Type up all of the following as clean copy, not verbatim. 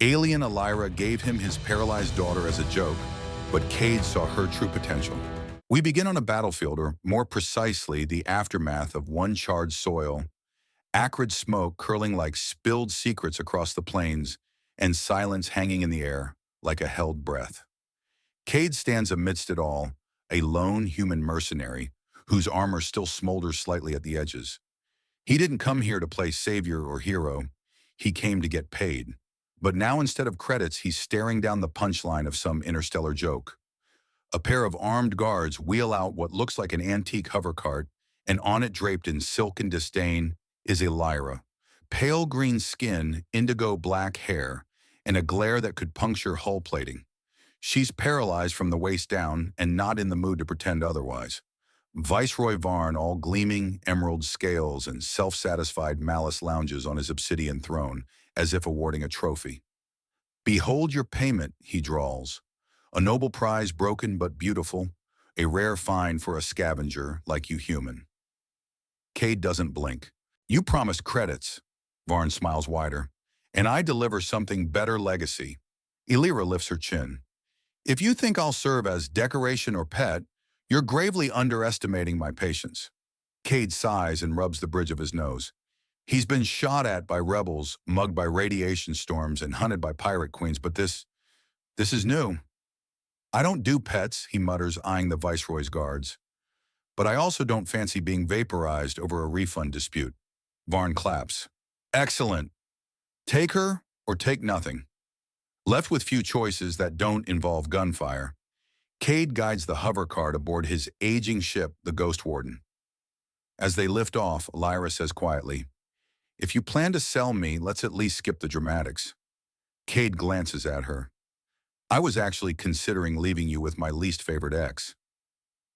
Alien Elyra gave him his paralyzed daughter as a joke, but Kade saw her true potential. We begin on a battlefield, or more precisely, the aftermath of one charred soil, acrid smoke curling like spilled secrets across the plains, and silence hanging in the air like a held breath. Kade stands amidst it all, a lone human mercenary whose armor still smolders slightly at the edges. He didn't come here to play savior or hero. He came to get paid. But now instead of credits, he's staring down the punchline of some interstellar joke. A pair of armed guards wheel out what looks like an antique hover cart, and on it, draped in silk and disdain, is Elyra. Pale green skin, indigo black hair, and a glare that could puncture hull plating. She's paralyzed from the waist down and not in the mood to pretend otherwise. Viceroy Varn, all gleaming emerald scales and self-satisfied malice, lounges on his obsidian throne, as if awarding a trophy. "Behold your payment," he drawls. "A noble prize, broken but beautiful, a rare find for a scavenger like you human." Kade doesn't blink. "You promised credits," Varn smiles wider, "and I deliver something better, legacy." Elyra lifts her chin. "If you think I'll serve as decoration or pet, you're gravely underestimating my patience." Kade sighs and rubs the bridge of his nose. He's been shot at by rebels, mugged by radiation storms, and hunted by pirate queens, but this is new. "I don't do pets," he mutters, eyeing the Viceroy's guards. "But I also don't fancy being vaporized over a refund dispute." Varn claps. "Excellent. Take her or take nothing." Left with few choices that don't involve gunfire, Kade guides the hover cart aboard his aging ship, the Ghost Warden. As they lift off, Elyra says quietly, "If you plan to sell me, let's at least skip the dramatics." Kade glances at her. "I was actually considering leaving you with my least favorite ex."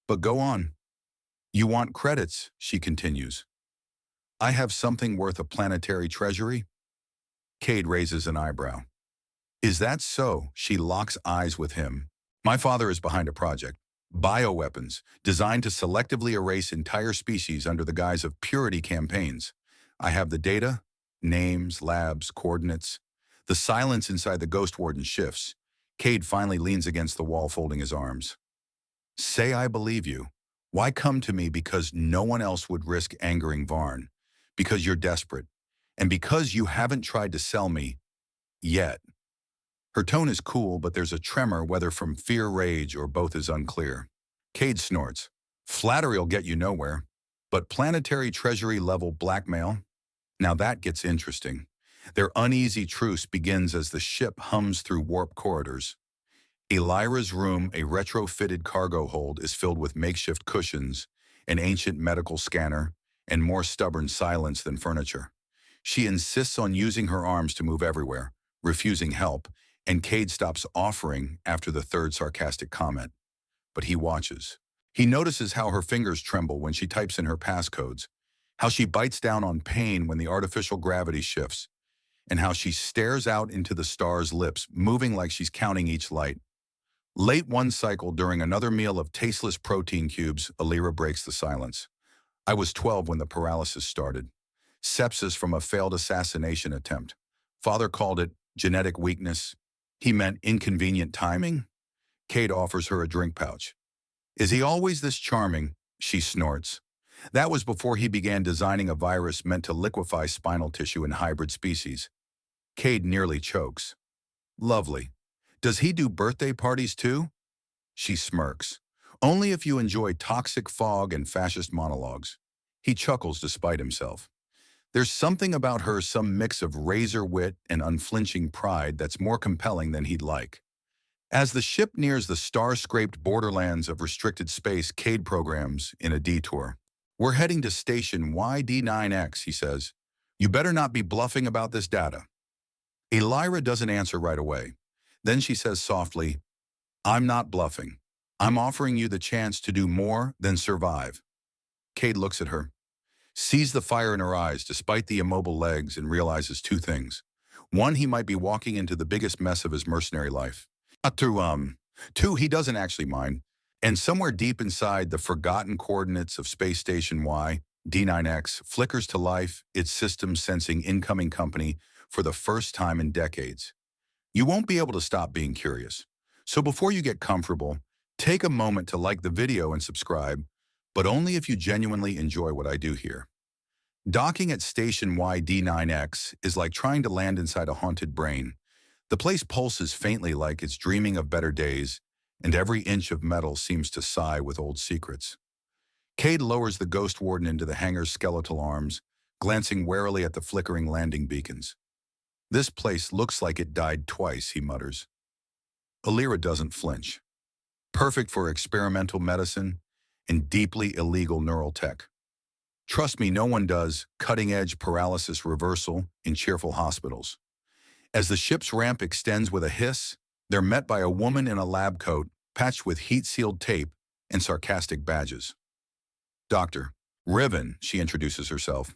"But go on." "You want credits," she continues. "I have something worth a planetary treasury." Kade raises an eyebrow. "Is that so?" She locks eyes with him. "My father is behind a project. Bioweapons, designed to selectively erase entire species under the guise of purity campaigns. I have the data, names, labs, coordinates." The silence inside the Ghost Warden shifts. Kade finally leans against the wall, folding his arms. "Say I believe you. Why come to me? Because no one else would risk angering Varn. Because you're desperate. And because you haven't tried to sell me yet." Her tone is cool, but there's a tremor, whether from fear, rage, or both is unclear. Kade snorts. "Flattery'll get you nowhere. But planetary treasury-level blackmail? Now that gets interesting." Their uneasy truce begins as the ship hums through warp corridors. Elyra's room, a retrofitted cargo hold, is filled with makeshift cushions, an ancient medical scanner, and more stubborn silence than furniture. She insists on using her arms to move everywhere, refusing help, and Kade stops offering after the third sarcastic comment. But he watches. He notices how her fingers tremble when she types in her passcodes, how she bites down on pain when the artificial gravity shifts, and how she stares out into the stars' lips, moving like she's counting each light. Late one cycle, during another meal of tasteless protein cubes, Aelira breaks the silence. "I was 12 when the paralysis started. Sepsis from a failed assassination attempt. Father called it genetic weakness. He meant inconvenient timing." Kade offers her a drink pouch. "Is he always this charming?" She snorts. "That was before he began designing a virus meant to liquefy spinal tissue in hybrid species." Kade nearly chokes. "Lovely. Does he do birthday parties too?" She smirks. "Only if you enjoy toxic fog and fascist monologues." He chuckles despite himself. There's something about her, some mix of razor wit and unflinching pride, that's more compelling than he'd like. As the ship nears the star-scraped borderlands of restricted space, Kade programs in a detour. "We're heading to station YD9X, he says. "You better not be bluffing about this data." Elyra doesn't answer right away. Then she says softly, "I'm not bluffing. I'm offering you the chance to do more than survive." Kade looks at her, sees the fire in her eyes despite the immobile legs, and realizes two things. One, he might be walking into the biggest mess of his mercenary life. Two, he doesn't actually mind. And somewhere deep inside, the forgotten coordinates of Space Station Y, D9X, flickers to life, its system sensing incoming company for the first time in decades. You won't be able to stop being curious. So before you get comfortable, take a moment to like the video and subscribe, but only if you genuinely enjoy what I do here. Docking at Station YD9X is like trying to land inside a haunted brain. The place pulses faintly like it's dreaming of better days, and every inch of metal seems to sigh with old secrets. Kade lowers the Ghost Warden into the hangar's skeletal arms, glancing warily at the flickering landing beacons. This place looks like it died twice, he mutters. Aelira doesn't flinch. Perfect for experimental medicine and deeply illegal neural tech. Trust me, no one does cutting-edge paralysis reversal in cheerful hospitals. As the ship's ramp extends with a hiss, they're met by a woman in a lab coat patched with heat-sealed tape and sarcastic badges. Dr. Riven, she introduces herself.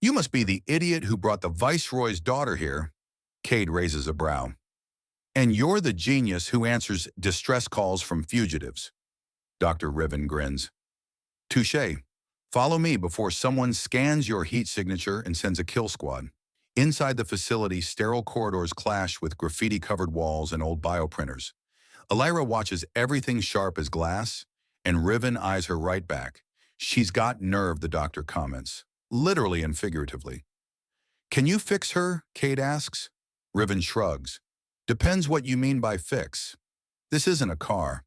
You must be the idiot who brought the Viceroy's daughter here. Kade raises a brow. And you're the genius who answers distress calls from fugitives. Dr. Riven grins. Touché. Follow me before someone scans your heat signature and sends a kill squad. Inside the facility, sterile corridors clash with graffiti-covered walls and old bioprinters. Elyra watches everything sharp as glass, and Riven eyes her right back. She's got nerve, the doctor comments, literally and figuratively. Can you fix her? Kade asks. Riven shrugs. Depends what you mean by fix. This isn't a car.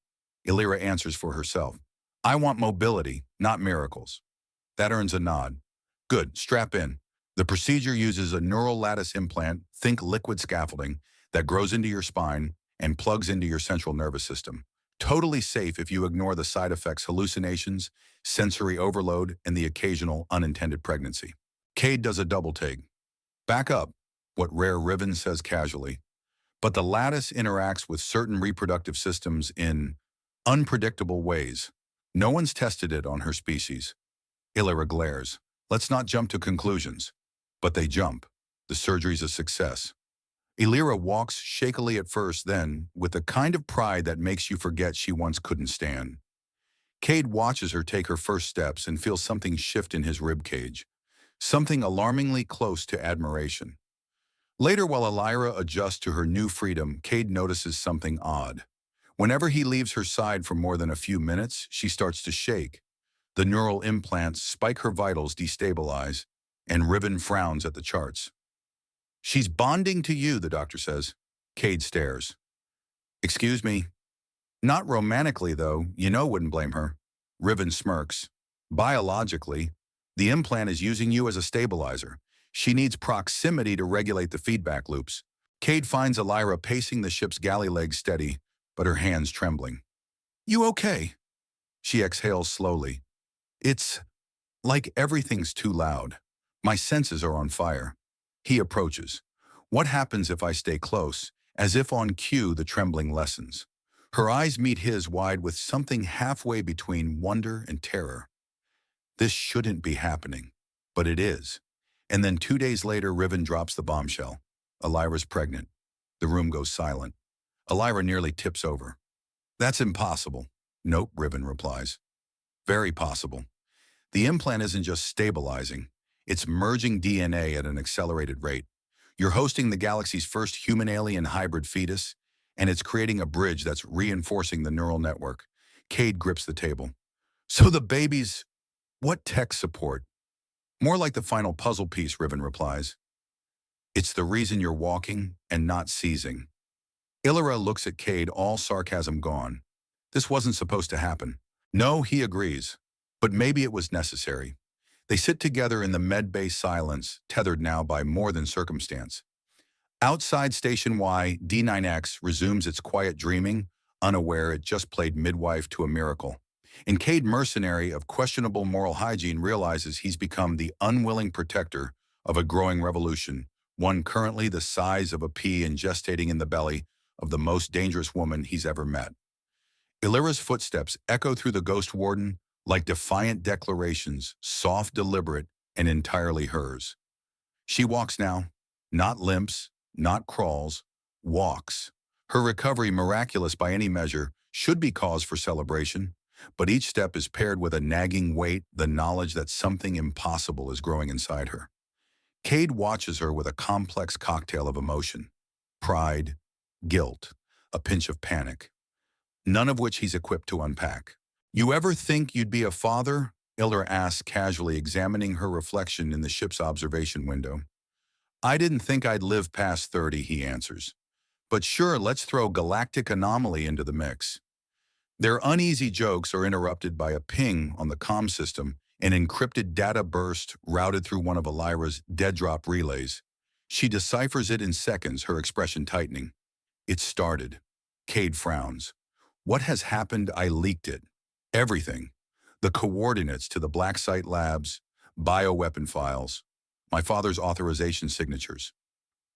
Elyra answers for herself. I want mobility, not miracles. That earns a nod. Good, strap in. The procedure uses a neural lattice implant, think liquid scaffolding, that grows into your spine and plugs into your central nervous system. Totally safe if you ignore the side effects, hallucinations, sensory overload, and the occasional unintended pregnancy. Kade does a double take. Back up, what rare Riven says casually. But the lattice interacts with certain reproductive systems in unpredictable ways. No one's tested it on her species. Elyra glares. Let's not jump to conclusions. But they jump. The surgery's a success. Elyra walks shakily at first, then, with the kind of pride that makes you forget she once couldn't stand. Kade watches her take her first steps and feels something shift in his ribcage. Something alarmingly close to admiration. Later, while Aelira adjusts to her new freedom, Kade notices something odd. Whenever he leaves her side for more than a few minutes, she starts to shake. The neural implants spike her vitals, destabilize, and Riven frowns at the charts. She's bonding to you, the doctor says. Kade stares. Excuse me. Not romantically, though. Wouldn't blame her. Riven smirks. Biologically, the implant is using you as a stabilizer. She needs proximity to regulate the feedback loops. Kade finds Aelira pacing the ship's galley legs steady, but her hands trembling. You okay? She exhales slowly. It's like everything's too loud. My senses are on fire. He approaches. What happens if I stay close? As if on cue, the trembling lessens. Her eyes meet his wide with something halfway between wonder and terror. This shouldn't be happening, but it is. And then 2 days later, Riven drops the bombshell. Aelira's pregnant. The room goes silent. Aelira nearly tips over. That's impossible. Nope, Riven replies. Very possible. The implant isn't just stabilizing. It's merging DNA at an accelerated rate. You're hosting the galaxy's first human-alien hybrid fetus, and it's creating a bridge that's reinforcing the neural network. Kade grips the table. So the baby's... What tech support? More like the final puzzle piece, Riven replies. It's the reason you're walking and not seizing. Elyra looks at Kade, all sarcasm gone. This wasn't supposed to happen. No, he agrees. But maybe it was necessary. They sit together in the med-bay silence, tethered now by more than circumstance. Outside Station Y, D9X resumes its quiet dreaming, unaware it just played midwife to a miracle. And Kade, mercenary of questionable moral hygiene, realizes he's become the unwilling protector of a growing revolution, one currently the size of a pea and gestating in the belly of the most dangerous woman he's ever met. Elyra's footsteps echo through the Ghost Warden like defiant declarations, soft, deliberate, and entirely hers. She walks now, not limps, not crawls, walks. Her recovery, miraculous by any measure, should be cause for celebration, but each step is paired with a nagging weight, the knowledge that something impossible is growing inside her. Kade watches her with a complex cocktail of emotion. pride, guilt, a pinch of panic, none of which he's equipped to unpack. You ever think you'd be a father? Elyra asks, casually examining her reflection in the ship's observation window. I didn't think I'd live past 30, he answers. But sure, let's throw galactic anomaly into the mix. Their uneasy jokes are interrupted by a ping on the comm system, an encrypted data burst routed through one of Elyra's dead-drop relays. She deciphers it in seconds, her expression tightening. It started. Kade frowns. What has happened? I leaked it. Everything. The coordinates to the Black Site labs, bioweapon files, my father's authorization signatures.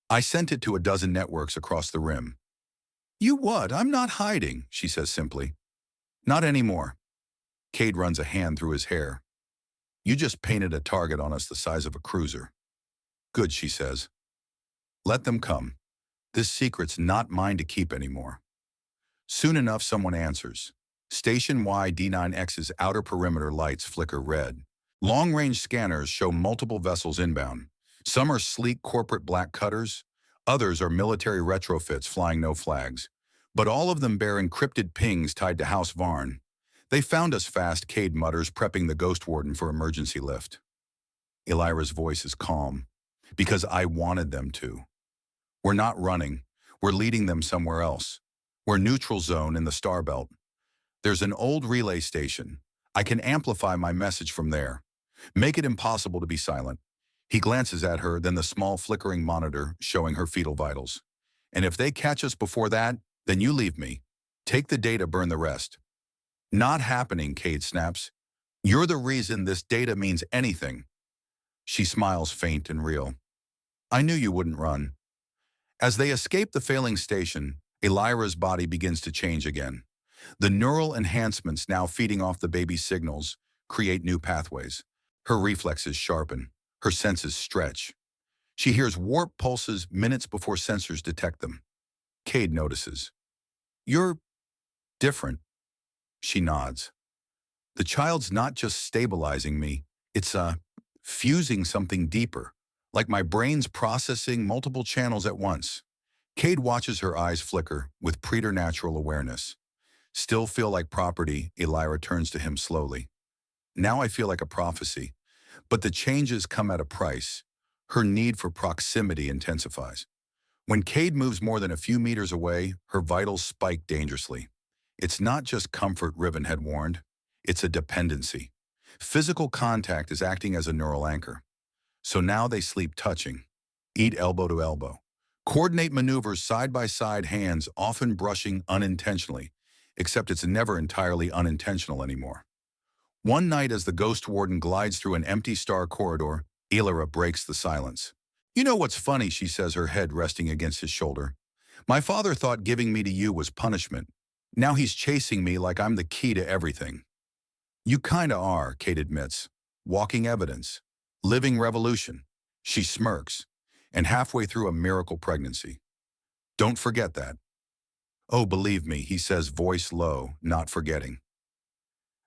I sent it to a dozen networks across the rim. You what? I'm not hiding, she says simply. Not anymore. Kade runs a hand through his hair. You just painted a target on us the size of a cruiser. Good, she says. Let them come. This secret's not mine to keep anymore. Soon enough, someone answers. Station Y D9X's outer perimeter lights flicker red. Long-range scanners show multiple vessels inbound. Some are sleek corporate black cutters. Others are military retrofits flying no flags. But all of them bear encrypted pings tied to House Varn. They found us fast, Kade mutters, prepping the Ghost Warden for emergency lift. Elyra's voice is calm. Because I wanted them to. We're not running. We're leading them somewhere else. We're neutral zone in the Star Belt. There's an old relay station. I can amplify my message from there. Make it impossible to be silent. He glances at her, then the small flickering monitor showing her fetal vitals. And if they catch us before that, then you leave me. Take the data, burn the rest. Not happening, Kade snaps. You're the reason this data means anything. She smiles, faint and real. I knew you wouldn't run. As they escape the failing station, Elyra's body begins to change again. The neural enhancements now feeding off the baby's signals create new pathways. Her reflexes sharpen. Her senses stretch. She hears warp pulses minutes before sensors detect them. Kade notices. You're different. She nods. The child's not just stabilizing me, it's fusing something deeper, like my brain's processing multiple channels at once. Kade watches her eyes flicker with preternatural awareness. Still feel like property, Elyra turns to him slowly. Now I feel like a prophecy, but the changes come at a price. Her need for proximity intensifies. When Kade moves more than a few meters away, her vitals spike dangerously. It's not just comfort, Riven had warned. It's a dependency. Physical contact is acting as a neural anchor. So now they sleep touching, eat elbow to elbow, coordinate maneuvers side by side, hands often brushing unintentionally, except it's never entirely unintentional anymore. One night as the Ghost Warden glides through an empty star corridor, Aelira breaks the silence. You know what's funny, she says, her head resting against his shoulder. My father thought giving me to you was punishment. Now he's chasing me like I'm the key to everything. You kinda are, Kade admits. Walking evidence. Living revolution. She smirks. And halfway through a miracle pregnancy. Don't forget that. Oh, believe me, he says, voice low, not forgetting.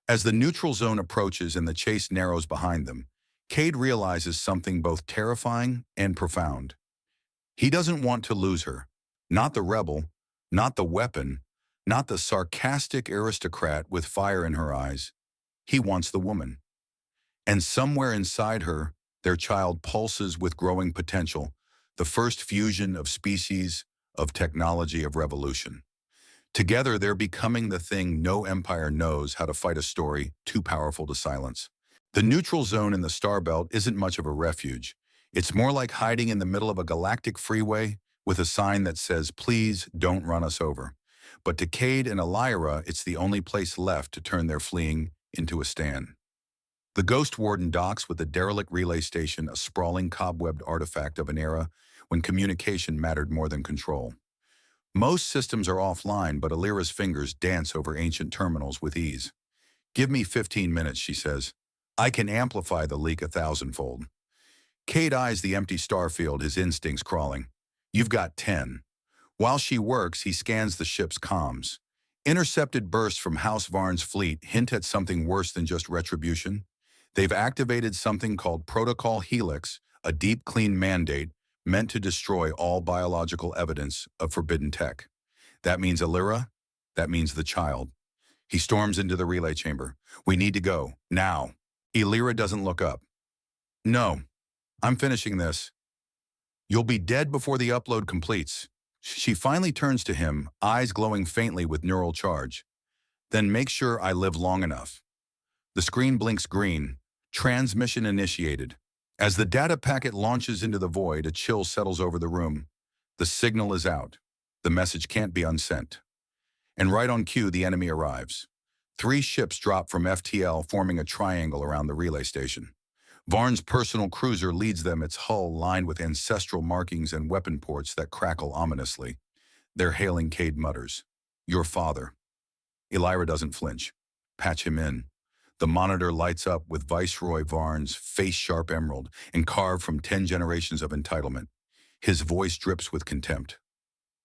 As the neutral zone approaches and the chase narrows behind them, Kade realizes something both terrifying and profound. He doesn't want to lose her. Not the rebel, not the weapon, not the sarcastic aristocrat with fire in her eyes. He wants the woman. And somewhere inside her, their child pulses with growing potential, the first fusion of species, of technology, of revolution. Together, they're becoming the thing no empire knows how to fight, a story too powerful to silence. The neutral zone in the Star Belt isn't much of a refuge. It's more like hiding in the middle of a galactic freeway with a sign that says, please don't run us over. But to Kade and Aelira, it's the only place left to turn their fleeing into a stand. The Ghost Warden docks with the derelict relay station, a sprawling cobwebbed artifact of an era when communication mattered more than control. Most systems are offline, but Aelira's fingers dance over ancient terminals with ease. Give me 15 minutes, she says. I can amplify the leak 1,000-fold. Kade eyes the empty starfield, his instincts crawling. You've got 10. While she works, he scans the ship's comms. Intercepted bursts from House Varn's fleet hint at something worse than just retribution. They've activated something called Protocol Helix, a deep clean mandate meant to destroy all biological evidence of forbidden tech. That means Aelira. That means the child. He storms into the relay chamber. We need to go, now. Elyra doesn't look up. No, I'm finishing this. You'll be dead before the upload completes. She finally turns to him, eyes glowing faintly with neural charge. Then make sure I live long enough. The screen blinks green. Transmission initiated. As the data packet launches into the void, a chill settles over the room. The signal is out. The message can't be unsent. And right on cue, the enemy arrives. 3 ships drop from FTL, forming a triangle around the relay station. Varn's personal cruiser leads them, its hull lined with ancestral markings and weapon ports that crackle ominously. Their hailing Kade mutters, "Your father." Elyra doesn't flinch. Patch him in. The monitor lights up with Viceroy Varn's face-sharp emerald and carved from 10 generations of entitlement. His voice drips with contempt.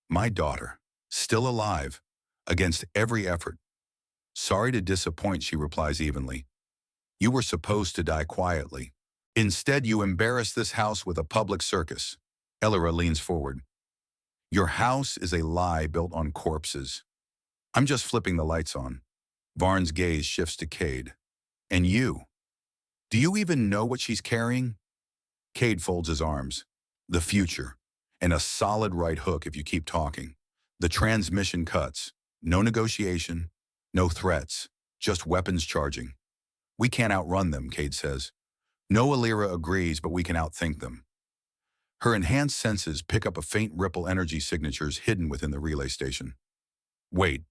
My daughter, still alive, against every effort. Sorry to disappoint, she replies evenly. You were supposed to die quietly. Instead, you embarrass this house with a public circus. Elyra leans forward. Your house is a lie built on corpses. I'm just flipping the lights on. Varn's gaze shifts to Kade. And you? Do you even know what she's carrying? Kade folds his arms. The future. And a solid right hook if you keep talking. The transmission cuts. No negotiation. No threats. Just weapons charging. We can't outrun them, Kade says. No, Aelira agrees, but we can outthink them. Her enhanced senses pick up a faint ripple energy signatures hidden within the relay station. Wait.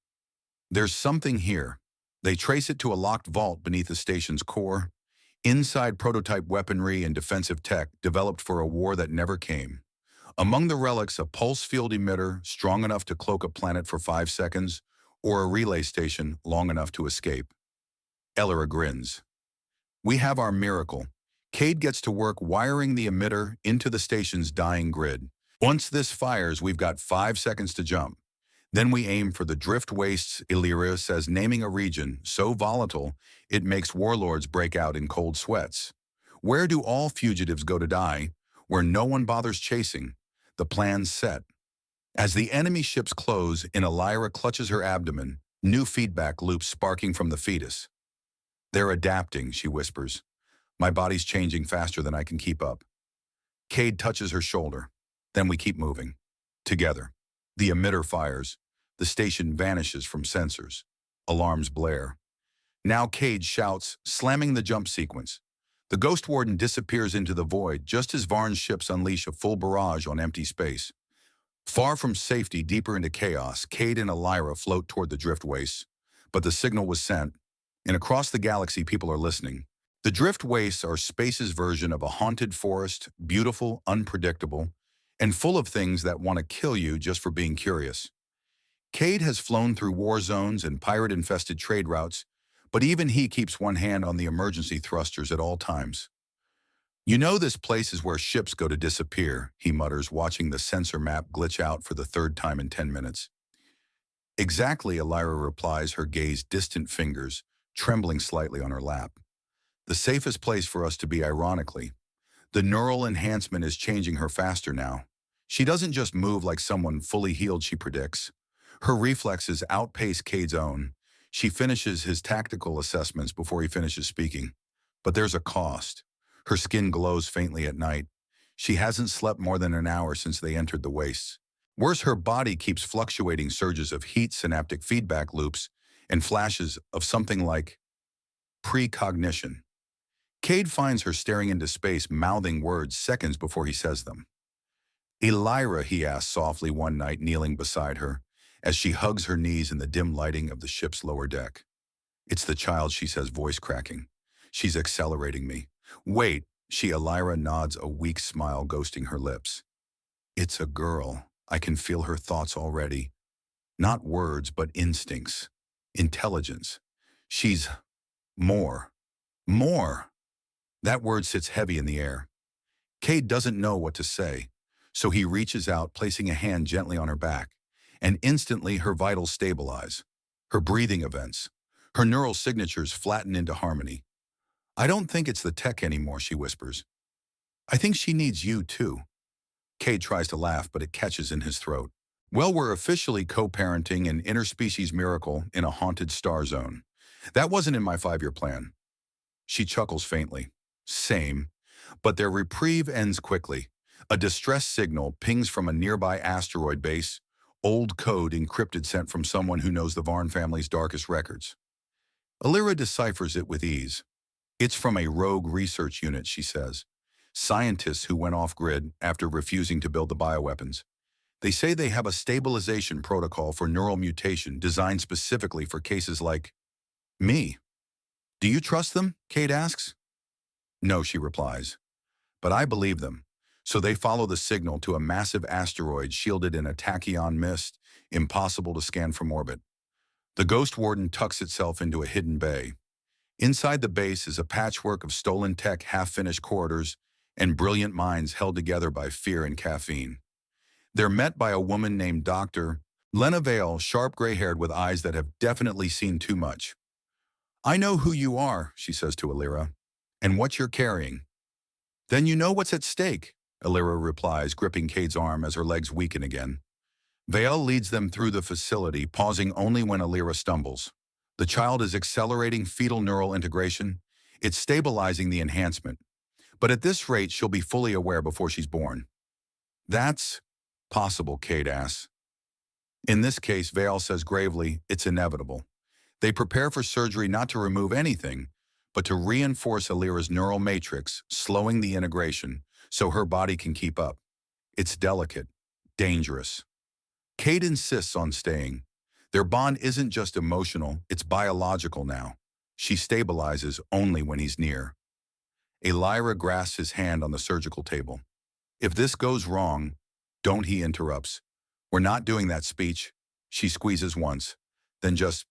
There's something here. They trace it to a locked vault beneath the station's core. Inside prototype weaponry and defensive tech developed for a war that never came. Among the relics, a pulse field emitter strong enough to cloak a planet for 5 seconds, or a relay station long enough to escape. Elyra grins. We have our miracle. Kade gets to work wiring the emitter into the station's dying grid. Once this fires, we've got 5 seconds to jump. Then we aim for the drift wastes, Elyra says, naming a region so volatile it makes warlords break out in cold sweats. Where do all fugitives go to die? Where no one bothers chasing. The plan's set. As the enemy ships close in, Aelira clutches her abdomen, new feedback loops sparking from the fetus. They're adapting, she whispers. My body's changing faster than I can keep up. Kade touches her shoulder. Then we keep moving. Together. The emitter fires. The station vanishes from sensors. Alarms blare. Now Kade shouts, slamming the jump sequence. The Ghost Warden disappears into the void just as Varn's ships unleash a full barrage on empty space. Far from safety, deeper into chaos, Kade and Aelira float toward the drift wastes. But the signal was sent, and across the galaxy people are listening. The drift wastes are space's version of a haunted forest, beautiful, unpredictable, and full of things that want to kill you just for being curious. Kade has flown through war zones and pirate-infested trade routes, but even he keeps one hand on the emergency thrusters at all times. You know this place is where ships go to disappear, he mutters, watching the sensor map glitch out for the 3rd time in 10 minutes. Exactly, Aelira replies, her gaze distant fingers, trembling slightly on her lap. The safest place for us to be, ironically. The neural enhancement is changing her faster now. She doesn't just move like someone fully healed, she predicts. Her reflexes outpace Kade's own. She finishes his tactical assessments before he finishes speaking. But there's a cost. Her skin glows faintly at night. She hasn't slept more than an hour since they entered the wastes. Worse, her body keeps fluctuating surges of heat, synaptic feedback loops, and flashes of something like precognition. Kade finds her staring into space, mouthing words seconds before he says them. Elyra, he asks softly one night, kneeling beside her, as she hugs her knees in the dim lighting of the ship's lower deck. It's the child, she says, voice cracking. She's accelerating me. Wait, Aelira nods, a weak smile ghosting her lips. It's a girl. I can feel her thoughts already. Not words, but instincts. Intelligence. She's more. More. That word sits heavy in the air. Kade doesn't know what to say, so he reaches out, placing a hand gently on her back, and instantly her vitals stabilize. Her breathing events. Her neural signatures flatten into harmony. I don't think it's the tech anymore, she whispers. I think she needs you too. Kade tries to laugh, but it catches in his throat. Well, we're officially co-parenting an interspecies miracle in a haunted star zone. That wasn't in my 5-year plan. She chuckles faintly. Same. But their reprieve ends quickly. A distress signal pings from a nearby asteroid base, old code encrypted sent from someone who knows the Varn family's darkest records. Aelira deciphers it with ease. It's from a rogue research unit, she says. Scientists who went off-grid after refusing to build the bioweapons. They say they have a stabilization protocol for neural mutation designed specifically for cases like me. Do you trust them? Kade asks. No, she replies. But I believe them. So they follow the signal to a massive asteroid shielded in a tachyon mist, impossible to scan from orbit. The Ghost Warden tucks itself into a hidden bay. Inside the base is a patchwork of stolen tech, half-finished corridors, and brilliant minds held together by fear and caffeine. They're met by a woman named Dr. Lena Vale, sharp gray-haired with eyes that have definitely seen too much. I know who you are, she says to Aelira, and what you're carrying. Then you know what's at stake, Aelira replies, gripping Kade's arm as her legs weaken again. Vale leads them through the facility, pausing only when Aelira stumbles. The child is accelerating fetal neural integration. It's stabilizing the enhancement. But at this rate, she'll be fully aware before she's born. That's possible, Kade asks. In this case, Vale says gravely, it's inevitable. They prepare for surgery not to remove anything, but to reinforce Aelira's neural matrix, slowing the integration so her body can keep up. It's delicate, dangerous. Kade insists on staying. Their bond isn't just emotional, it's biological now. She stabilizes only when he's near. Elyra grasps his hand on the surgical table. If this goes wrong, don't, he interrupts. We're not doing that speech. She squeezes once, then just,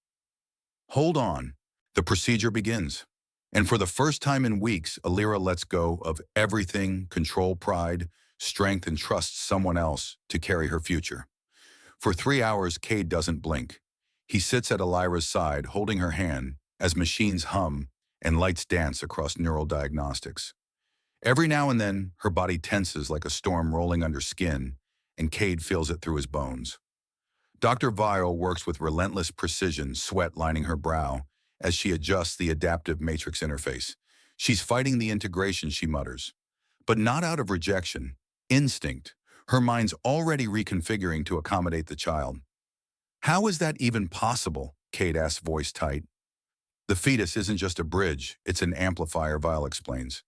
hold on. The procedure begins. And for the first time in weeks, Aelira lets go of everything, control, pride, strength, and trusts someone else to carry her future. For 3 hours, Kade doesn't blink. He sits at Elyra's side, holding her hand, as machines hum and lights dance across neural diagnostics. Every now and then, her body tenses like a storm rolling under skin, and Kade feels it through his bones. Dr. Vile works with relentless precision, sweat lining her brow, as she adjusts the adaptive matrix interface. She's fighting the integration, she mutters. But not out of rejection. Instinct. Her mind's already reconfiguring to accommodate the child. How is that even possible? Kade asks, voice tight. The fetus isn't just a bridge, it's an amplifier, Vile explains.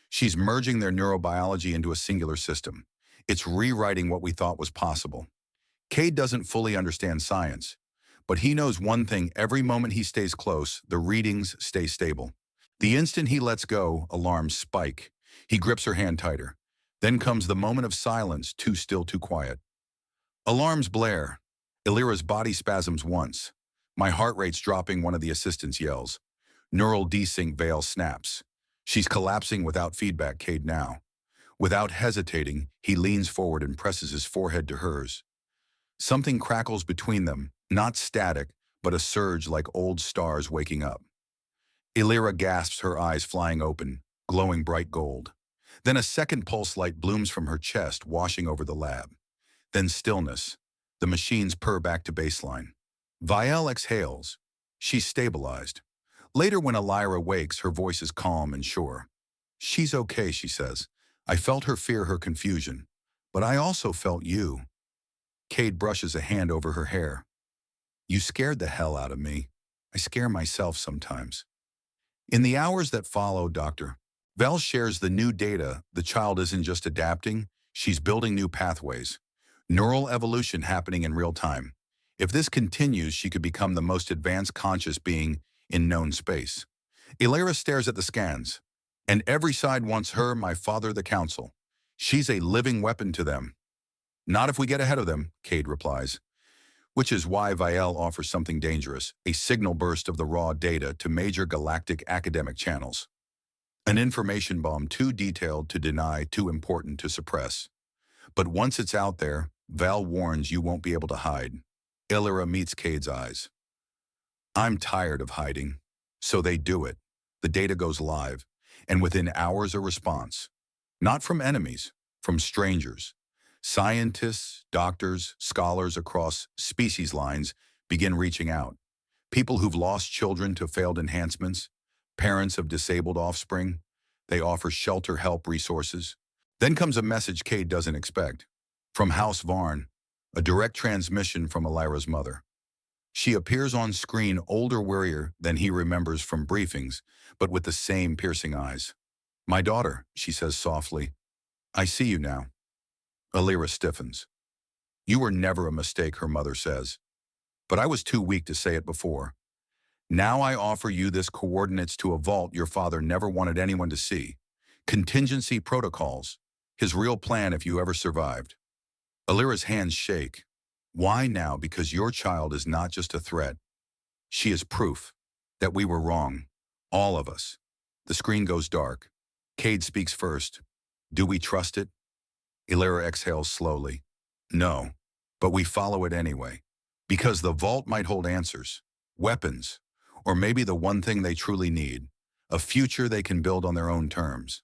She's merging their neurobiology into a singular system. It's rewriting what we thought was possible. Kade doesn't fully understand science, but he knows one thing: every moment he stays close, the readings stay stable. The instant he lets go, alarms spike. He grips her hand tighter. Then comes the moment of silence, too still, too quiet. Alarms blare. Aelira's body spasms once. My heart rate's dropping, one of the assistants yells. Neural desync, Vale snaps. She's collapsing without feedback, Kade now. Without hesitating, he leans forward and presses his forehead to hers. Something crackles between them, not static, but a surge like old stars waking up. Aelira gasps, her eyes flying open, glowing bright gold. Then a second pulse light blooms from her chest, washing over the lab. Then stillness. The machines purr back to baseline. Vile exhales. She's stabilized. Later, when Aelira wakes, her voice is calm and sure. She's okay, she says. I felt her fear, her confusion. But I also felt you. Kade brushes a hand over her hair. You scared the hell out of me. I scare myself sometimes. In the hours that follow, Dr. Vale shares the new data. The child isn't just adapting, she's building new pathways. Neural evolution happening in real time. If this continues, she could become the most advanced conscious being in known space. Aelira stares at the scans. And every side wants her, my father, the council. She's a living weapon to them. Not if we get ahead of them, Kade replies. Which is why Vile offers something dangerous, a signal burst of the raw data to major galactic academic channels. An information bomb too detailed to deny, too important to suppress. But once it's out there, Val warns you won't be able to hide. Aelira meets Kade's eyes. I'm tired of hiding. So they do it. The data goes live, and within hours a response. Not from enemies, from strangers. Scientists, doctors, scholars across species lines begin reaching out. People who've lost children to failed enhancements, parents of disabled offspring, they offer shelter, help, resources. Then comes a message Kade doesn't expect. From House Varn, a direct transmission from Elyra's mother. She appears on screen older, wearier than he remembers from briefings, but with the same piercing eyes. "My daughter," she says softly, "I see you now." Aelira stiffens. "You were never a mistake," her mother says. "But I was too weak to say it before. Now I offer you this coordinates to a vault your father never wanted anyone to see. Contingency protocols. His real plan if you ever survived." Aelira's hands shake. "Why now? Because your child is not just a threat. She is proof that we were wrong. All of us." The screen goes dark. Kade speaks first. "Do we trust it?" Elyra exhales slowly. "No, but we follow it anyway. Because the vault might hold answers, weapons, or maybe the one thing they truly need, a future they can build on their own terms.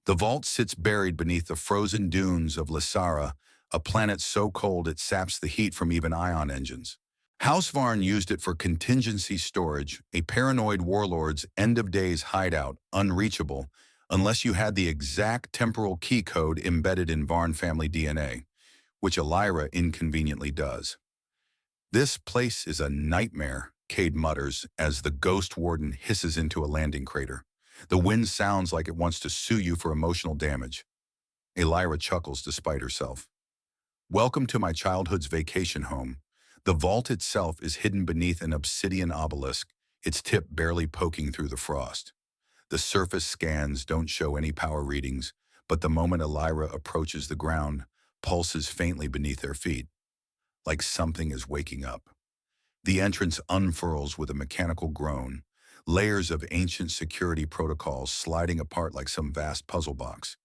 The vault sits buried beneath the frozen dunes of Elyra, a planet so cold it saps the heat from even ion engines. House Varn used it for contingency storage, a paranoid warlord's end-of-days hideout, unreachable, unless you had the exact temporal key code embedded in Varn family DNA, which Aelira inconveniently does. "This place is a nightmare," Kade mutters as the ghost warden hisses into a landing crater. The wind sounds like it wants to sue you for emotional damage. Aelira chuckles despite herself. "Welcome to my childhood's vacation home." The vault itself is hidden beneath an obsidian obelisk, its tip barely poking through the frost. The surface scans don't show any power readings, but the moment Aelira approaches the ground, pulses faintly beneath their feet, like something is waking up. The entrance unfurls with a mechanical groan, layers of ancient security protocols sliding apart like some vast puzzle box.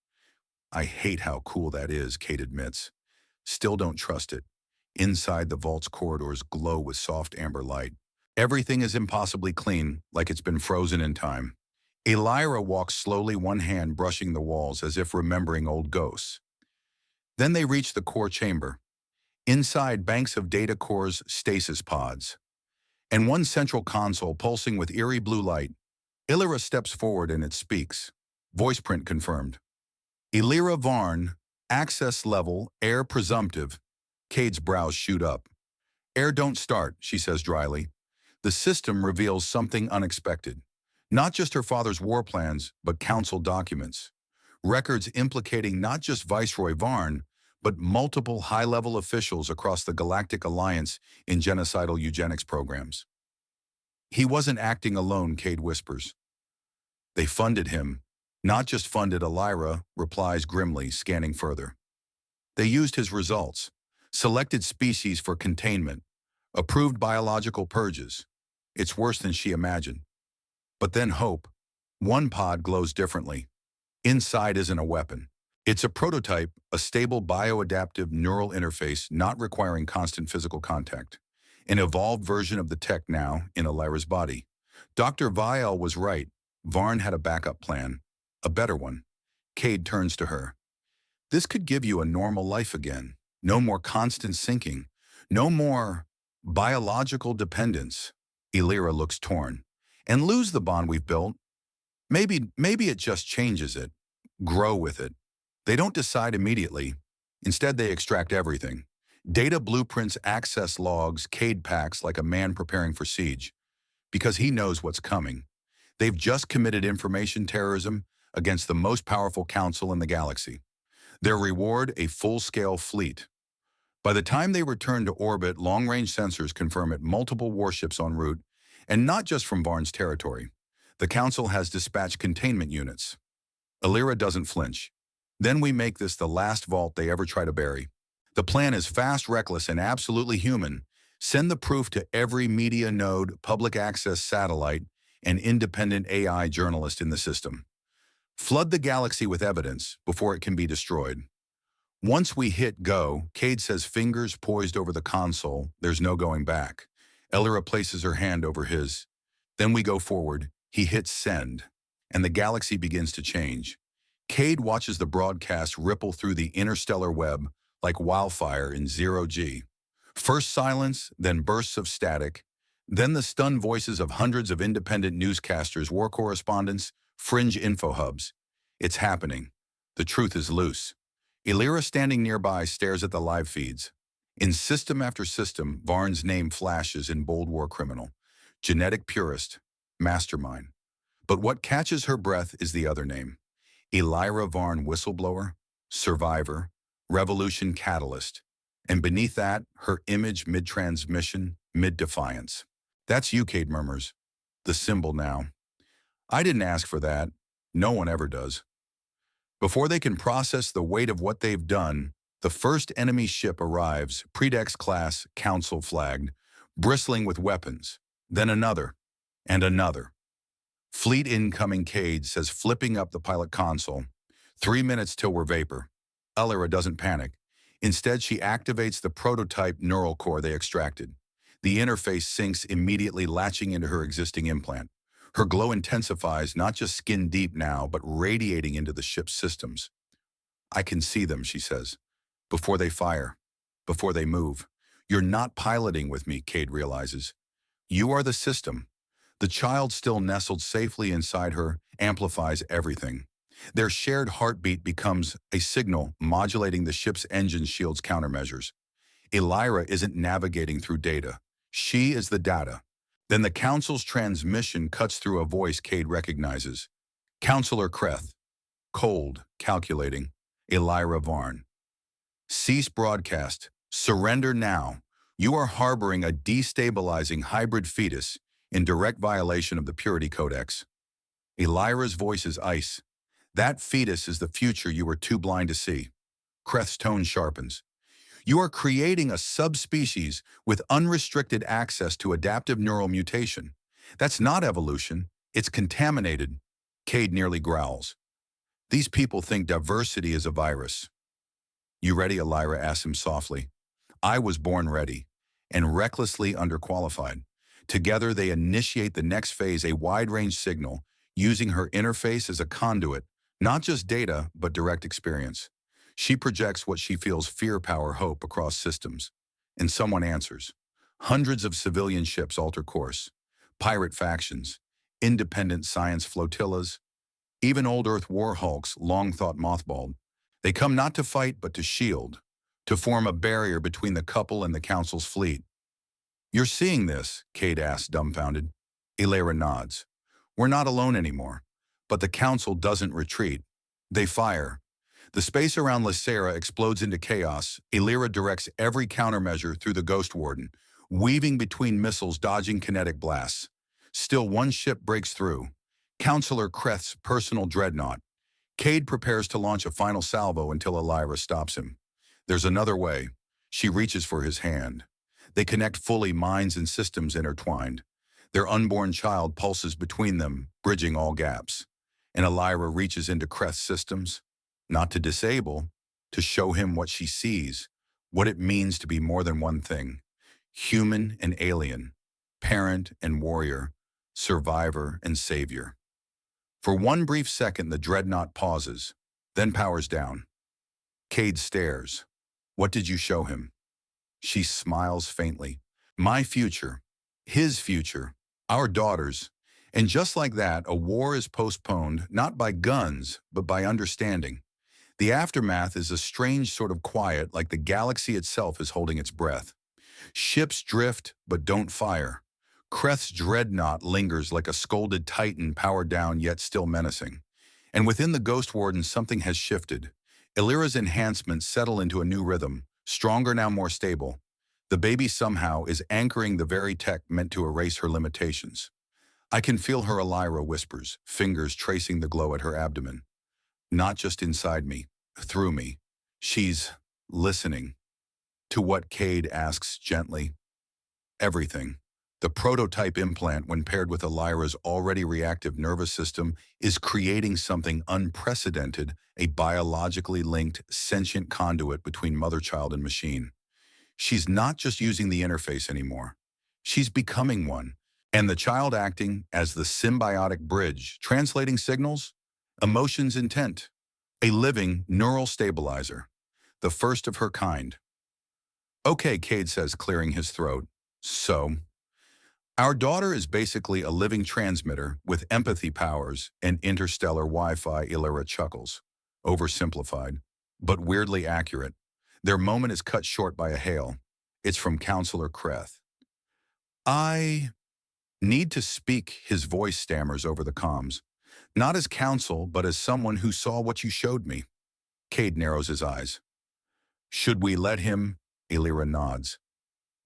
"I hate how cool that is," Kade admits. "Still don't trust it." Inside, the vault's corridors glow with soft amber light. Everything is impossibly clean, like it's been frozen in time. Aelira walks slowly, one hand brushing the walls as if remembering old ghosts. Then they reach the core chamber. Inside, banks of data cores, stasis pods, and one central console pulsing with eerie blue light. Elyra steps forward and it speaks. Voice print confirmed. "Elyra Varn, access level, air presumptive." Kade's brows shoot up. "Air don't start," she says dryly. The system reveals something unexpected. Not just her father's war plans, but council documents. Records implicating not just Viceroy Varn, but multiple high-level officials across the Galactic Alliance in genocidal eugenics programs. "He wasn't acting alone," Kade whispers. "They funded him." "Not just funded," Aelira replies grimly, scanning further. "They used his results. Selected species for containment. Approved biological purges. It's worse than she imagined." But then hope. One pod glows differently. Inside isn't a weapon. It's a prototype, a stable bioadaptive neural interface not requiring constant physical contact. An evolved version of the tech now in Aelira's body. Dr. Vial was right. Varn had a backup plan. A better one. Kade turns to her. "This could give you a normal life again. No more constant sinking. No more biological dependence." Aelira looks torn. "And lose the bond we've built? Maybe it just changes it. Grow with it." They don't decide immediately. Instead, they extract everything. Data blueprints, access logs, Kade packs like a man preparing for siege. Because he knows what's coming. They've just committed information terrorism against the most powerful council in the galaxy. Their reward, a full-scale fleet. By the time they return to orbit, long-range sensors confirm it multiple warships en route, and not just from Varn's territory. The Council has dispatched containment units. Aelira doesn't flinch. "Then we make this the last vault they ever try to bury. The plan is fast, reckless, and absolutely human. Send the proof to every media node, public access satellite, and independent AI journalist in the system. Flood the galaxy with evidence before it can be destroyed." Once we hit go, Kade says, fingers poised over the console, there's no going back. Aelira places her hand over his. Then we go forward. He hits send, and the galaxy begins to change. Kade watches the broadcast ripple through the interstellar web like wildfire in zero-G. First silence, then bursts of static, then the stunned voices of hundreds of independent newscasters, war correspondents, fringe info hubs. It's happening. The truth is loose. Elyra, standing nearby, stares at the live feeds. In system after system, Varn's name flashes in bold war criminal, genetic purist, mastermind. But what catches her breath is the other name. Elyra Varn, whistleblower, survivor, revolution catalyst. And beneath that, her image mid-transmission, mid-defiance. That's you, Kade murmurs. The symbol now. I didn't ask for that. No one ever does. Before they can process the weight of what they've done, the first enemy ship arrives, Predex class, council flagged, bristling with weapons. Then another, and another. Fleet incoming, Kade says, flipping up the pilot console. 3 minutes till we're vapor. Aelira doesn't panic. Instead, she activates the prototype neural core they extracted. The interface syncs immediately, latching into her existing implant. Her glow intensifies, not just skin deep now, but radiating into the ship's systems. I can see them, she says. Before they fire, before they move. You're not piloting with me, Kade realizes. You are the system. The child still nestled safely inside her amplifies everything. Their shared heartbeat becomes a signal modulating the ship's engine shield's countermeasures. Elyra isn't navigating through data. She is the data. Then the council's transmission cuts through a voice Kade recognizes. Counselor Kreth. Cold, calculating. Elyra Varn. Cease broadcast. Surrender now. You are harboring a destabilizing hybrid fetus in direct violation of the Purity Codex. Elyra's voice is ice. That fetus is the future you were too blind to see. Kreth's tone sharpens. You are creating a subspecies with unrestricted access to adaptive neural mutation. That's not evolution. It's contaminated. Kade nearly growls. These people think diversity is a virus. You ready? Elyra asks him softly. I was born ready and recklessly underqualified. Together, they initiate the next phase, a wide-range signal, using her interface as a conduit, not just data, but direct experience. She projects what she feels fear, power, hope across systems. And someone answers. Hundreds of civilian ships alter course. Pirate factions, independent science flotillas, even old Earth war hulks long thought mothballed. They come not to fight, but to shield, to form a barrier between the couple and the council's fleet. You're seeing this, Kade asks, dumbfounded. Elyra nods. We're not alone anymore. But the council doesn't retreat. They fire. The space around Elyra explodes into chaos. Aelira directs every countermeasure through the Ghost Warden, weaving between missiles, dodging kinetic blasts. Still, one ship breaks through. Counselor Kreth's personal dreadnought. Kade prepares to launch a final salvo until Aelira stops him. There's another way. She reaches for his hand. They connect fully, minds and systems intertwined. Their unborn child pulses between them, bridging all gaps. And Aelira reaches into Kreth's systems, not to disable, to show him what she sees, what it means to be more than one thing. Human and alien, parent and warrior, survivor and savior. For one brief second, the dreadnought pauses, then powers down. Kade stares. What did you show him? She smiles faintly. My future, his future, our daughters. And just like that, a war is postponed, not by guns, but by understanding. The aftermath is a strange sort of quiet, like the galaxy itself is holding its breath. Ships drift, but don't fire. Kreth's dreadnought lingers like a scolded titan, powered down yet still menacing. And within the Ghost Warden, something has shifted. Aelira's enhancements settle into a new rhythm, stronger now, more stable. The baby somehow is anchoring the very tech meant to erase her limitations. I can feel her, Aelira whispers, fingers tracing the glow at her abdomen. Not just inside me, through me. She's listening. To what? Kade asks gently. Everything. The prototype implant, when paired with Aelira's already reactive nervous system, is creating something unprecedented, a biologically linked, sentient conduit between mother, child, and machine. She's not just using the interface anymore. She's becoming one. And the child acting as the symbiotic bridge, translating signals, emotions, intent. A living neural stabilizer. the first of her kind. Okay, Kade says, clearing his throat. So, our daughter is basically a living transmitter with empathy powers and interstellar Wi-Fi. Elyra chuckles. Oversimplified, but weirdly accurate. Their moment is cut short by a hail. It's from Counselor Kreth. I need to speak, his voice stammers over the comms. Not as counsel, but as someone who saw what you showed me. Kade narrows his eyes. Should we let him? Aelira nods.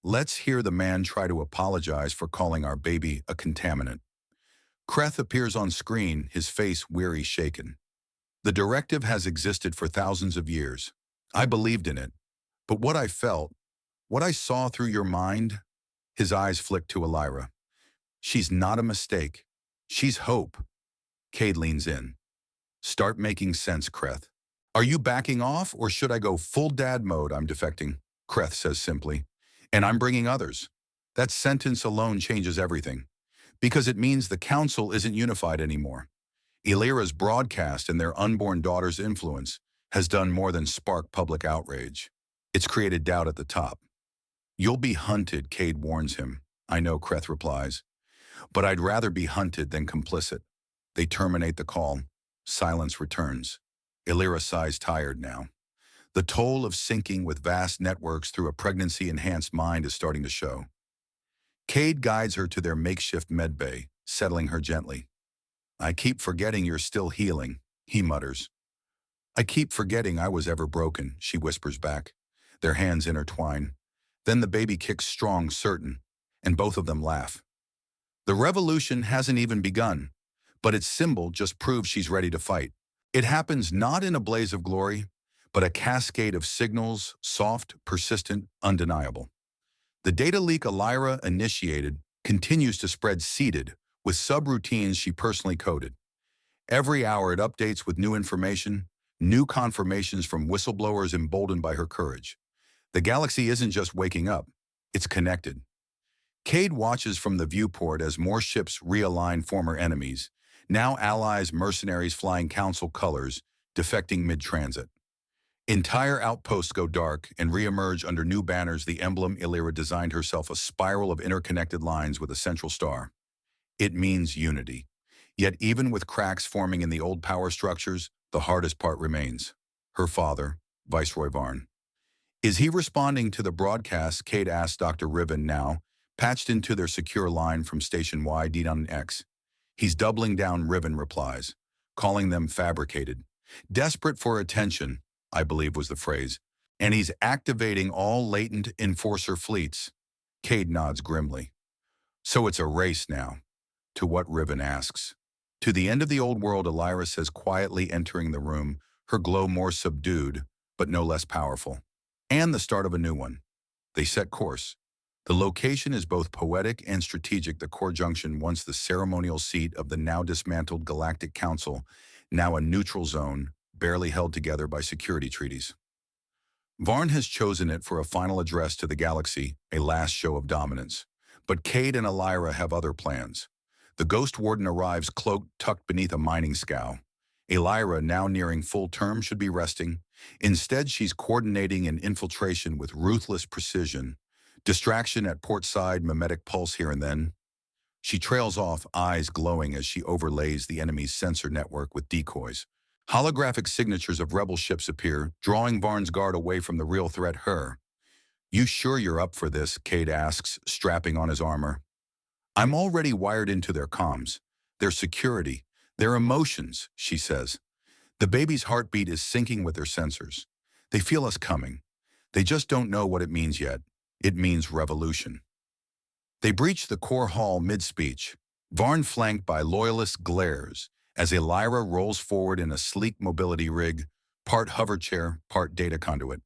Let's hear the man try to apologize for calling our baby a contaminant. Kreth appears on screen, his face weary shaken. The directive has existed for thousands of years. I believed in it. But what I felt, what I saw through your mind, his eyes flicked to Elyra. She's not a mistake. She's hope. Kade leans in. Start making sense, Kreth. Are you backing off, or should I go full dad mode? I'm defecting, Kreth says simply. And I'm bringing others. That sentence alone changes everything, because it means the council isn't unified anymore. Aelira's broadcast and their unborn daughter's influence has done more than spark public outrage. It's created doubt at the top. You'll be hunted, Kade warns him. I know, Kreth replies. But I'd rather be hunted than complicit. They terminate the call. Silence returns. Aelira sighs, tired now. The toll of syncing with vast networks through a pregnancy-enhanced mind is starting to show. Kade guides her to their makeshift medbay, settling her gently. I keep forgetting you're still healing, he mutters. I keep forgetting I was ever broken, she whispers back. Their hands intertwine. Then the baby kicks strong, certain, and both of them laugh. The revolution hasn't even begun, but its symbol just proves she's ready to fight. It happens not in a blaze of glory, but a cascade of signals, soft, persistent, undeniable. The data leak Aelira initiated continues to spread seeded with subroutines she personally coded. Every hour it updates with new information, new confirmations from whistleblowers emboldened by her courage. The galaxy isn't just waking up, it's connected. Kade watches from the viewport as more ships realign former enemies, now allies, mercenaries flying council colors, defecting mid-transit. Entire outposts go dark and re-emerge under new banners. The emblem Aelira designed herself, a spiral of interconnected lines with a central star. It means unity. Yet even with cracks forming in the old power structures, the hardest part remains. Her father, Viceroy Varn. Is he responding to the broadcast? Kade asks Dr. Riven, now patched into their secure line from Station YD on X. He's doubling down, Riven replies, calling them fabricated. Desperate for attention, I believe was the phrase, and he's activating all latent enforcer fleets. Kade nods grimly. So it's a race now. To what, Riven asks. To the end of the old world, Aelira says, quietly entering the room, her glow more subdued, but no less powerful. And the start of a new one. They set course. The location is both poetic and strategic. The core junction, once the ceremonial seat of the now dismantled Galactic Council, now a neutral zone, barely held together by security treaties. Varn has chosen it for a final address to the galaxy, a last show of dominance. But Kade and Aelira have other plans. The Ghost Warden arrives cloaked, tucked beneath a mining scow. Aelira, now nearing full term, should be resting. Instead, she's coordinating an infiltration with ruthless precision. Distraction at port side, mimetic pulse here and then. She trails off, eyes glowing as she overlays the enemy's sensor network with decoys. Holographic signatures of rebel ships appear, drawing Varn's guard away from the real threat, her. You sure you're up for this? Kade asks, strapping on his armor. I'm already wired into their comms, their security, their emotions, she says. The baby's heartbeat is syncing with their sensors. They feel us coming. They just don't know what it means yet. It means revolution. They breach the core hall mid-speech. Varn, flanked by loyalist, glares as Aelira rolls forward in a sleek mobility rig, part hover chair, part data conduit.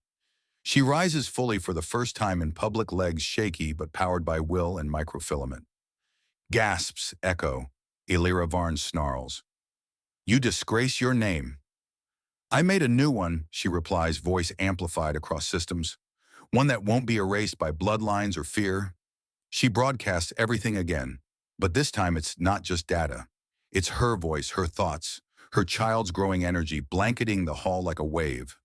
She rises fully for the first time in public, legs shaky but powered by will and microfilament. Gasps echo. Aelira. Varn snarls. You disgrace your name. I made a new one, she replies, voice amplified across systems. One that won't be erased by bloodlines or fear. She broadcasts everything again, but this time it's not just data. It's her voice, her thoughts, her child's growing energy blanketing the hall like a wave.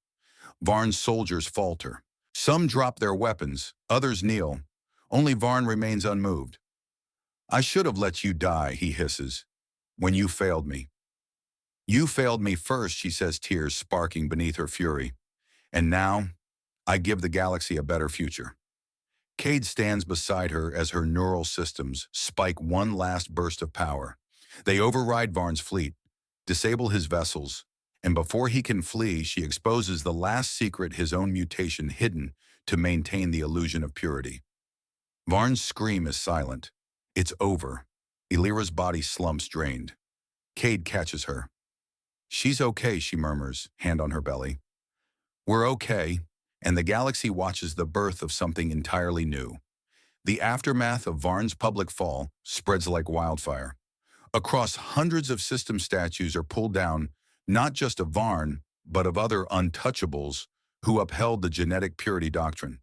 Varn's soldiers falter. Some drop their weapons, others kneel. Only Varn remains unmoved. I should have let you die, he hisses, when you failed me. You failed me first, she says, tears sparking beneath her fury. And now, I give the galaxy a better future. Kade stands beside her as her neural systems spike one last burst of power. They override Varn's fleet, disable his vessels, and before he can flee, she exposes the last secret his own mutation hidden to maintain the illusion of purity. Varn's scream is silent. It's over. Elyra's body slumps drained. Kade catches her. She's okay, she murmurs, hand on her belly. We're okay, and the galaxy watches the birth of something entirely new. The aftermath of Varn's public fall spreads like wildfire. Across hundreds of system statues are pulled down, not just of Varn, but of other untouchables who upheld the genetic purity doctrine.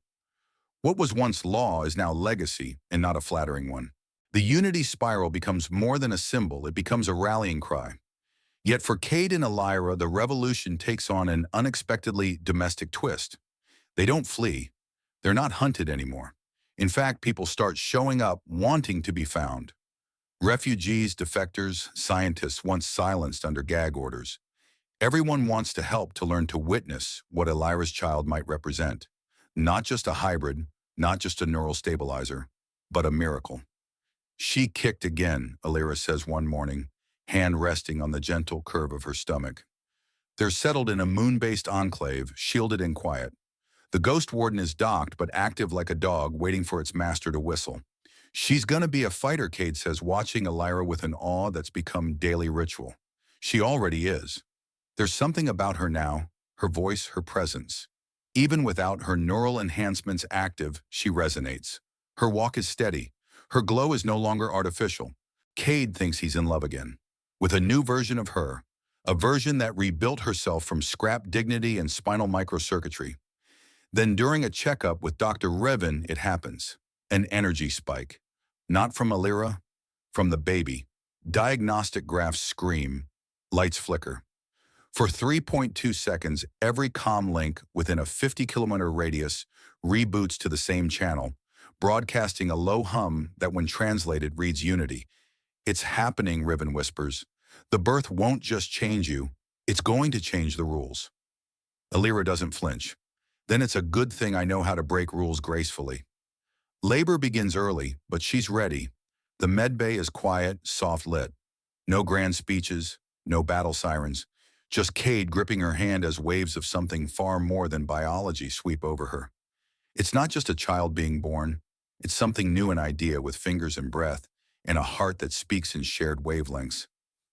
What was once law is now legacy, and not a flattering one. The unity spiral becomes more than a symbol, it becomes a rallying cry. Yet for Kade and Aelira, the revolution takes on an unexpectedly domestic twist. They don't flee. They're not hunted anymore. In fact, people start showing up wanting to be found. Refugees, defectors, scientists once silenced under gag orders. Everyone wants to help to learn to witness what Aelira's child might represent. Not just a hybrid, not just a neural stabilizer, but a miracle. She kicked again, Aelira says one morning, hand resting on the gentle curve of her stomach. They're settled in a moon-based enclave, shielded and quiet. The Ghost Warden is docked but active like a dog waiting for its master to whistle. She's gonna be a fighter, Kade says, watching Aelira with an awe that's become daily ritual. She already is. There's something about her now, her voice, her presence. Even without her neural enhancements active, she resonates. Her walk is steady. Her glow is no longer artificial. Kade thinks he's in love again, with a new version of her, a version that rebuilt herself from scrap dignity and spinal microcircuitry. Then during a checkup with Dr. Revan, it happens. An energy spike. Not from Aelira, from the baby. Diagnostic graphs scream, lights flicker. For 3.2 seconds, every comm link within a 50-kilometer radius reboots to the same channel, broadcasting a low hum that when translated reads unity. It's happening, Revan whispers. The birth won't just change you, it's going to change the rules. Aelira doesn't flinch. Then it's a good thing I know how to break rules gracefully. Labor begins early, but she's ready. The medbay is quiet, soft-lit. No grand speeches, no battle sirens. Just Kade gripping her hand as waves of something far more than biology sweep over her. It's not just a child being born. It's something new in idea with fingers and breath, and a heart that speaks in shared wavelengths.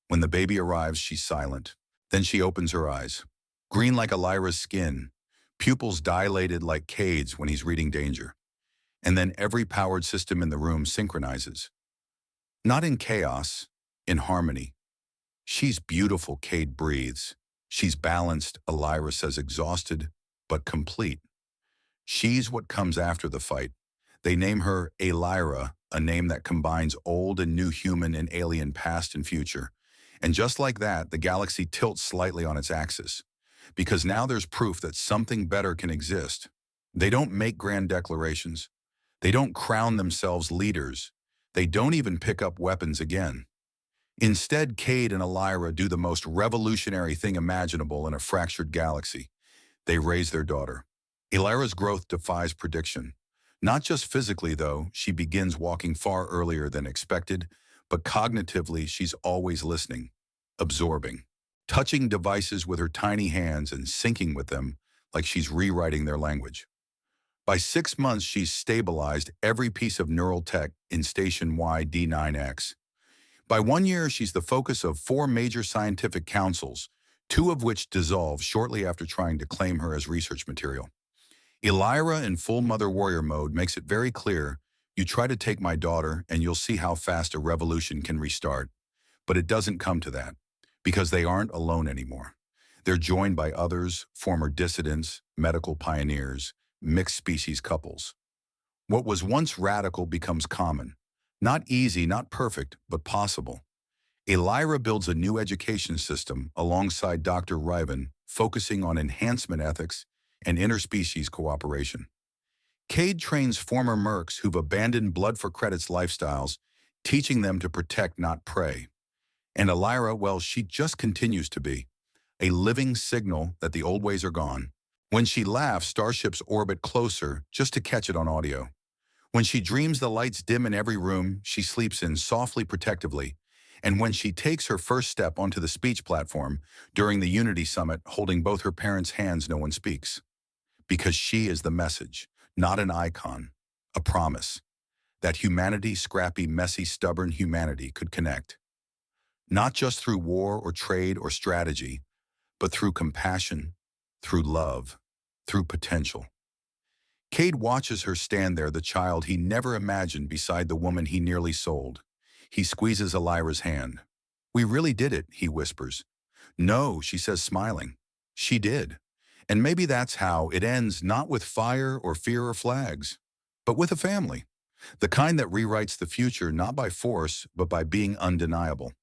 When the baby arrives, she's silent. Then she opens her eyes. Green like Aelira's skin, pupils dilated like Kade's when he's reading danger. And then every powered system in the room synchronizes. Not in chaos, in harmony. She's beautiful, Kade breathes. She's balanced, Aelira says, exhausted, but complete. She's what comes after the fight. They name her Aelira, a name that combines old and new human and alien past and future. And just like that, the galaxy tilts slightly on its axis. Because now there's proof that something better can exist. They don't make grand declarations. They don't crown themselves leaders. They don't even pick up weapons again. Instead, Kade and Aelira do the most revolutionary thing imaginable in a fractured galaxy. They raise their daughter. Aelira's growth defies prediction. Not just physically, though, she begins walking far earlier than expected, but cognitively she's always listening, absorbing, touching devices with her tiny hands and syncing with them like she's rewriting their language. By 6 months, she's stabilized every piece of neural tech in Station Y D9X. By 1 year, she's the focus of 4 major scientific councils, 2 of which dissolve shortly after trying to claim her as research material. Elyra in full mother warrior mode makes it very clear, you try to take my daughter and you'll see how fast a revolution can restart. But it doesn't come to that, because they aren't alone anymore. They're joined by others, former dissidents, medical pioneers, mixed species couples. What was once radical becomes common. Not easy, not perfect, but possible. Aelira builds a new education system alongside Dr. Riven, focusing on enhancement ethics, and interspecies cooperation. Kade trains former mercs who've abandoned blood-for-credits lifestyles, teaching them to protect, not prey. And Aelira, well, she just continues to be a living signal that the old ways are gone. When she laughs, starships orbit closer just to catch it on audio. When she dreams the lights dim in every room, she sleeps in softly, protectively. And when she takes her first step onto the speech platform during the Unity Summit, holding both her parents' hands, no one speaks. Because she is the message, not an icon, a promise that humanity, scrappy, messy, stubborn humanity, could connect. Not just through war or trade or strategy, but through compassion, through love, through potential. Kade watches her stand there, the child he never imagined beside the woman he nearly sold. He squeezes Aelira's hand. "We really did it," he whispers. "No," she says, smiling. "She did." And maybe that's how it ends, not with fire or fear or flags, but with a family. The kind that rewrites the future not by force, but by being undeniable.